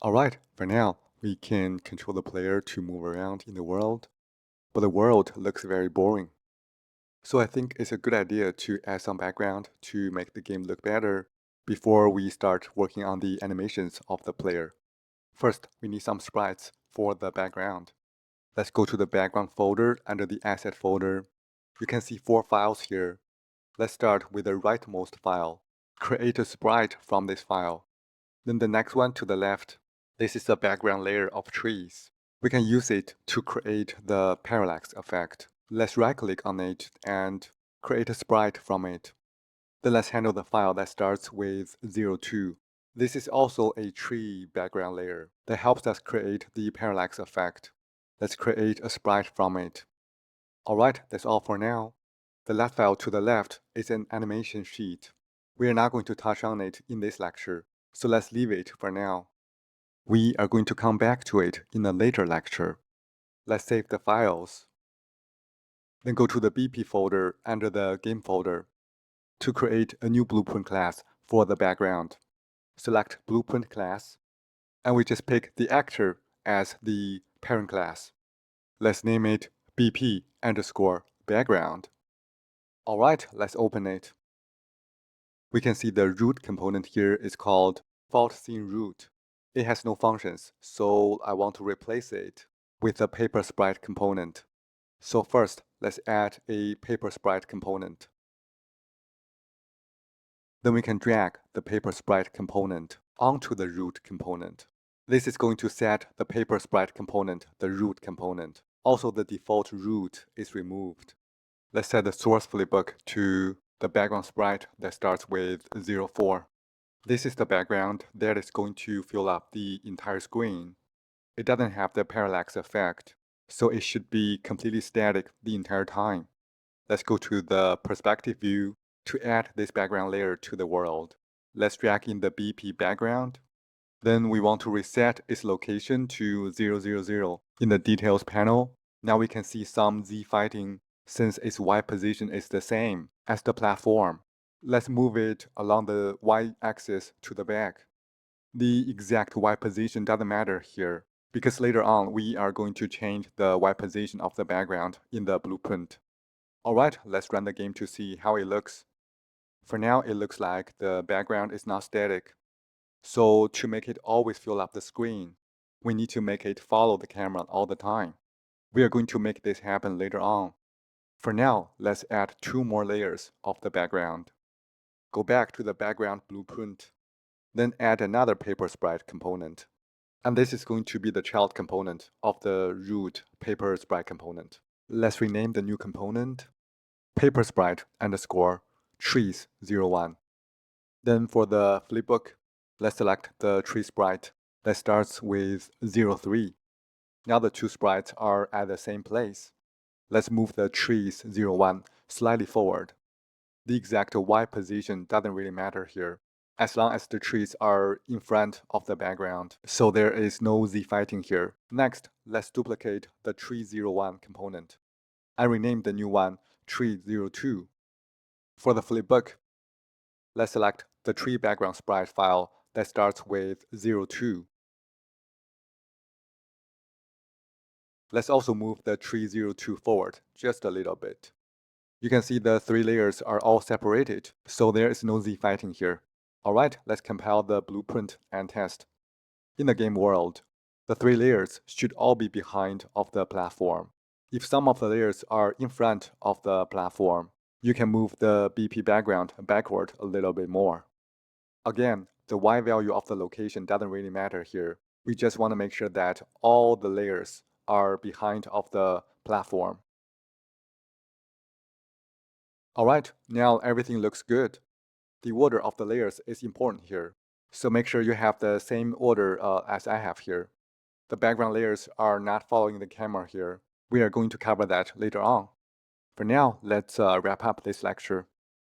Alright, for now, we can control the player to move around in the world, but the world looks very boring. So I think it's a good idea to add some background to make the game look better before we start working on the animations of the player. First, we need some sprites for the background. Let's go to the background folder under the asset folder. You can see 4 files here. Let's start with the rightmost file. Create a sprite from this file. Then the next one to the left. This is the background layer of trees. We can use it to create the parallax effect. Let's right-click on it and create a sprite from it. Then let's handle the file that starts with 02. This is also a tree background layer that helps us create the parallax effect. Let's create a sprite from it. Alright, that's all for now. The last file to the left is an animation sheet. We are not going to touch on it in this lecture, so let's leave it for now. We are going to come back to it in a later lecture. Let's save the files. Then go to the BP folder under the game folder to create a new blueprint class for the background. Select blueprint class, and we just pick the actor as the parent class. Let's name it BP underscore background. Alright, let's open it. We can see the root component here is called fault scene root. It has no functions, so I want to replace it with a paper sprite component. So first, let's add a paper sprite component. Then we can drag the paper sprite component onto the root component. This is going to set the paper sprite component the root component. Also, the default root is removed. Let's set the source flipbook to the background sprite that starts with 04. This is the background that is going to fill up the entire screen. It doesn't have the parallax effect, so it should be completely static the entire time. Let's go to the perspective view to add this background layer to the world. Let's drag in the BP background. Then we want to reset its location to 000 in the details panel. Now we can see some Z fighting since its Y position is the same as the platform. Let's move it along the Y axis to the back. The exact Y position doesn't matter here because later on we are going to change the Y position of the background in the blueprint. Alright, let's run the game to see how it looks. For now, it looks like the background is not static. So to make it always fill up the screen, we need to make it follow the camera all the time. We are going to make this happen later on. For now, let's add 2 more layers of the background. Go back to the background blueprint, then add another paper sprite component. And this is going to be the child component of the root paper sprite component. Let's rename the new component paper sprite underscore trees01. Then for the flipbook, let's select the tree sprite that starts with 03. Now the 2 sprites are at the same place. Let's move the trees01 slightly forward. The exact Y position doesn't really matter here, as long as the trees are in front of the background, so there is no Z fighting here. Next, let's duplicate the tree01 component and rename the new one tree02. For the flipbook, let's select the tree background sprite file that starts with 02. Let's also move the tree02 forward just a little bit. You can see the 3 layers are all separated, so there is no Z fighting here. Alright, let's compile the blueprint and test. In the game world, the 3 layers should all be behind of the platform. If some of the layers are in front of the platform, you can move the BP background backward a little bit more. Again, the Y value of the location doesn't really matter here. We just want to make sure that all the layers are behind of the platform. Alright, now everything looks good. The order of the layers is important here, so make sure you have the same order as I have here. The background layers are not following the camera here. We are going to cover that later on. For now, let's wrap up this lecture.